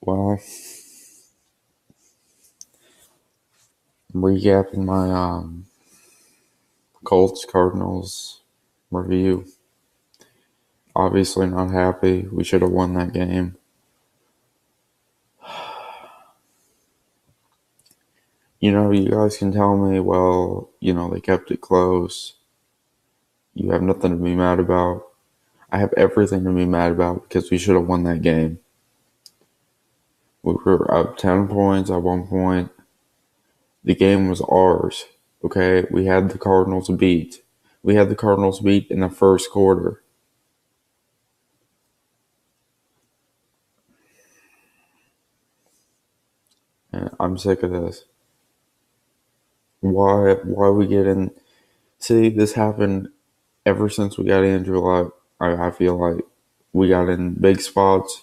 Well, I'm recapping my Colts Cardinals review. Obviously, not happy. We should have won that game. You guys can tell me, well, they kept it close. You have nothing to be mad about. I have everything to be mad about because we should have won that game. We were up 10 points at one point. The game was ours. Okay, we had the Cardinals beat. We had the Cardinals beat in the first quarter. And I'm sick of this. Why we get in? See, this happened ever since we got Andrew Luck. I feel like we got in big spots.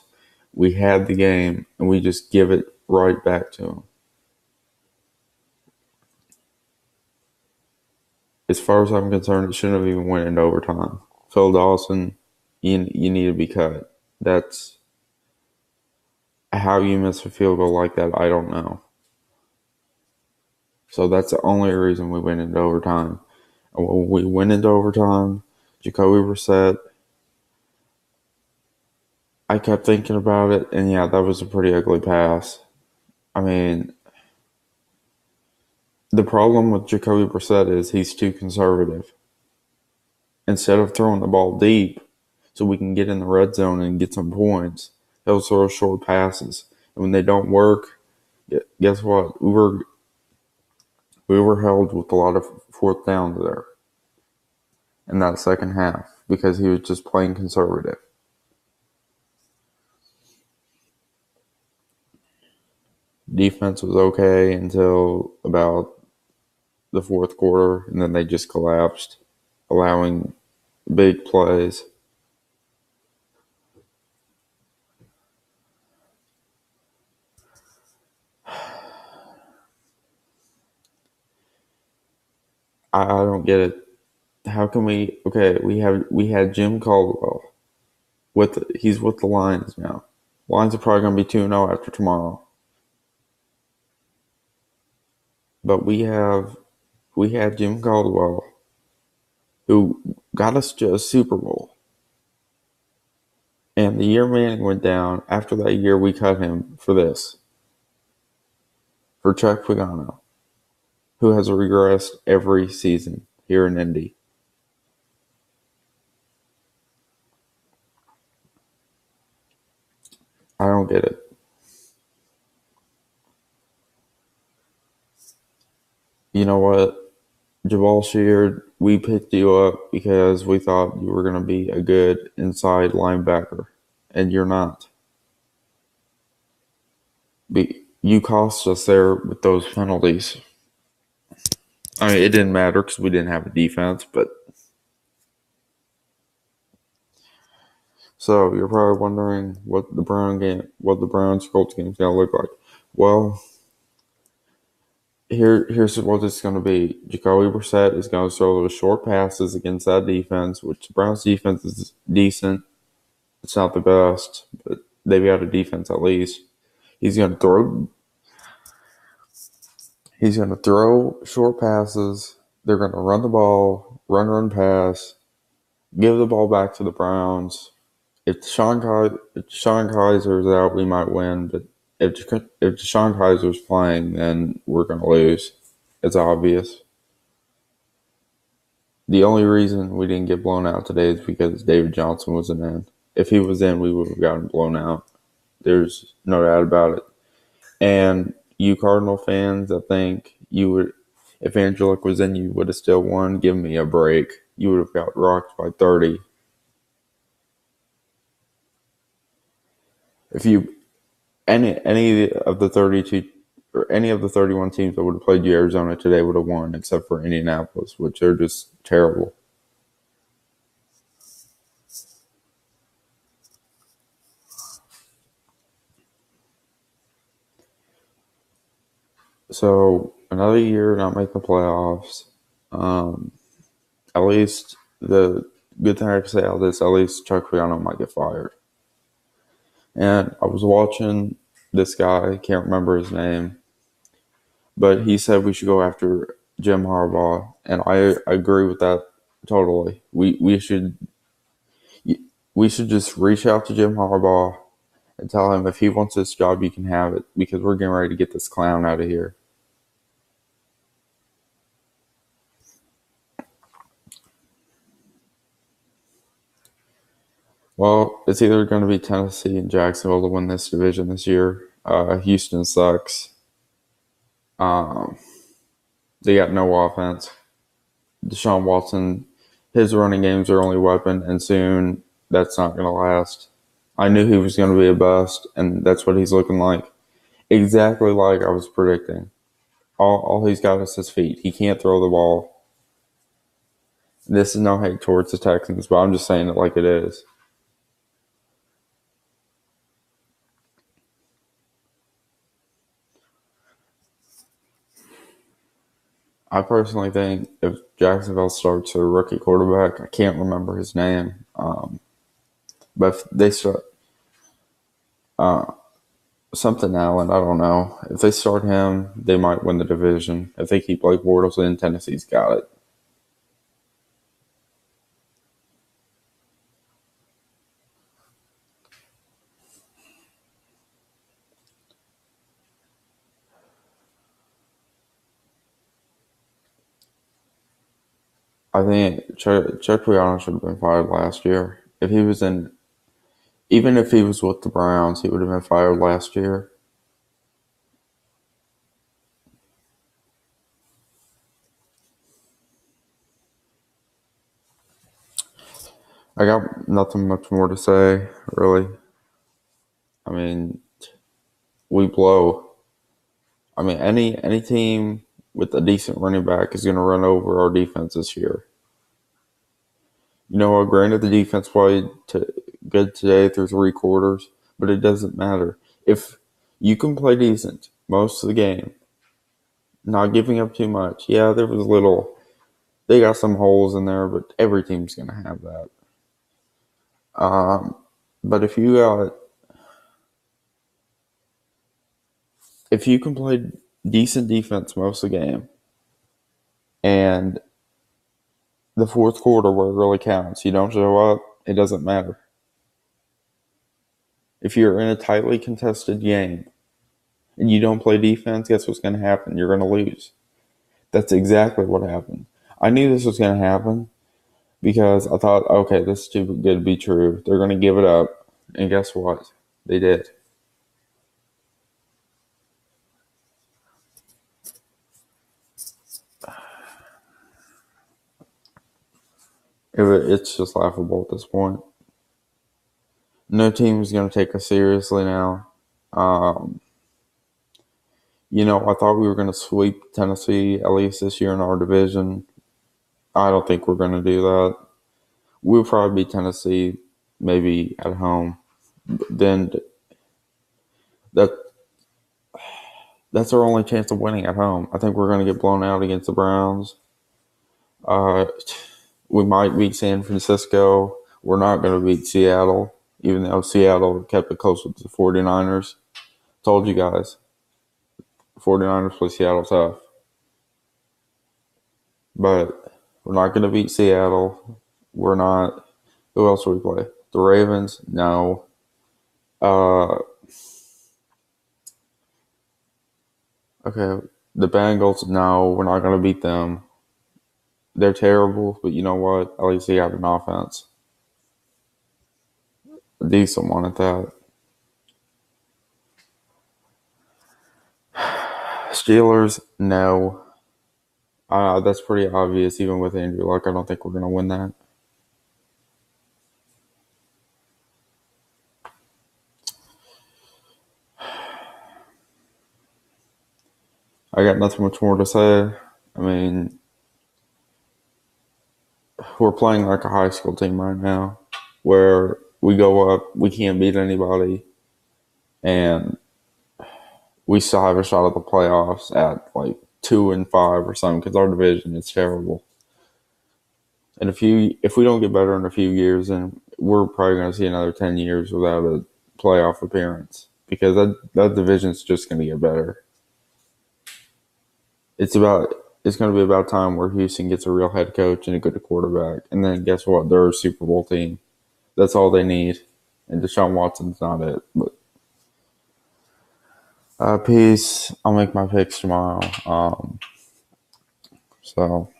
We had the game, and we just give it right back to him. As far as I'm concerned, it shouldn't have even went into overtime. Phil Dawson, you need to be cut. That's how you miss a field goal like that. I don't know. So that's the only reason we went into overtime. And when we went into overtime, Jacoby Brissett, I kept thinking about it, and yeah, that was a pretty ugly pass. I mean, the problem with Jacoby Brissett is he's too conservative. Instead of throwing the ball deep so we can get in the red zone and get some points, he'll throw short passes. And when they don't work, guess what? We were held with a lot of fourth downs there in that second half because he was just playing conservative. Defense was okay until about the fourth quarter, and then they just collapsed, allowing big plays. I don't get it. How can we? Okay, we had Jim Caldwell he's with the Lions now. Lions are probably going to be 2-0 after tomorrow. But we had Jim Caldwell who got us to a Super Bowl. And the year Manning went down, after that year we cut him for this. For Chuck Pagano, who has regressed every season here in Indy. I don't get it. You know what? Jabal Sheard, we picked you up because we thought you were going to be a good inside linebacker, and you're not. You cost us there with those penalties. I mean, it didn't matter because we didn't have a defense, but so you're probably wondering what the Browns Colts game is going to look like. Well, here's what it's going to be. Jacoby Brissett is going to throw those short passes against that defense, which the Browns defense is decent. It's not the best, but they've got a defense at least. He's going to throw. He's going to throw short passes. They're going to run the ball, run, pass, give the ball back to the Browns. If Sean Kaiser's out, we might win. But if Sean Kaiser's playing, then we're going to lose. It's obvious. The only reason we didn't get blown out today is because David Johnson wasn't in. If he was in, we would have gotten blown out. There's no doubt about it. And you Cardinal fans, I think you would, if Angelic was in, you would have still won. Give me a break. You would have got rocked by 30. If you any of the 32 or any of the 31 teams that would have played you Arizona today would have won, except for Indianapolis, which are just terrible. So another year not making the playoffs. At least the good thing I can say out of this, at least Chuck Pagano might get fired. And I was watching this guy, can't remember his name, but he said we should go after Jim Harbaugh, and I agree with that totally. We should just reach out to Jim Harbaugh and tell him if he wants this job, you can have it because we're getting ready to get this clown out of here. Well, it's either going to be Tennessee and Jacksonville to win this division this year. Houston sucks. Um, they got no offense. Deshaun Watson, his running game's their only weapon, and soon that's not going to last. I knew he was going to be a bust, and that's what he's looking like. Exactly like I was predicting. All he's got is his feet. He can't throw the ball. This is no hate towards the Texans, but I'm just saying it like it is. I personally think if Jacksonville starts a rookie quarterback, I can't remember his name, but if they start something Allen, I don't know. If they start him, they might win the division. If they keep Blake Bortles in, Tennessee's got it. I think Chuck Triano should have been fired last year. If he was in, even if he was with the Browns, he would have been fired last year. I got nothing much more to say, really. I mean, we blow. I mean, any team with a decent running back is going to run over our defense this year. You know what? Granted, the defense played good today through three quarters, but it doesn't matter. If you can play decent most of the game, not giving up too much. Yeah, there was little. They got some holes in there, but every team's going to have that. Um, but if you can play decent defense most of the game, and the fourth quarter where it really counts, you don't show up, it doesn't matter. If you're in a tightly contested game and you don't play defense, guess what's going to happen? You're going to lose. That's exactly what happened. I knew this was going to happen because I thought, okay, this is too good to be true. They're going to give it up. And guess what? They did. It's just laughable at this point. No team is going to take us seriously now. Um, I thought we were going to sweep Tennessee at least this year in our division. I don't think we're going to do that. We'll probably beat Tennessee maybe at home. But then that that's our only chance of winning at home. I think we're going to get blown out against the Browns. Uh, we might beat San Francisco. We're not going to beat Seattle, even though Seattle kept it close with the 49ers. Told you guys. 49ers play Seattle tough. But we're not going to beat Seattle. We're not. Who else do we play? The Ravens? No. Uh, okay. The Bengals? No, we're not going to beat them. They're terrible, but you know what? At least they have an offense. A decent one at that. Steelers? No. That's pretty obvious, even with Andrew Luck. I don't think we're going to win that. I got nothing much more to say. I mean, we're playing like a high school team right now where we go up, we can't beat anybody, and we still have a shot at the playoffs at like 2-5 or something because our division is terrible. And if we don't get better in a few years, then we're probably going to see another 10 years without a playoff appearance because that division's just going to get better. It's going to be about time where Houston gets a real head coach and a good quarterback, and then guess what? They're a Super Bowl team. That's all they need, and Deshaun Watson's not it. But peace. I'll make my picks tomorrow. So.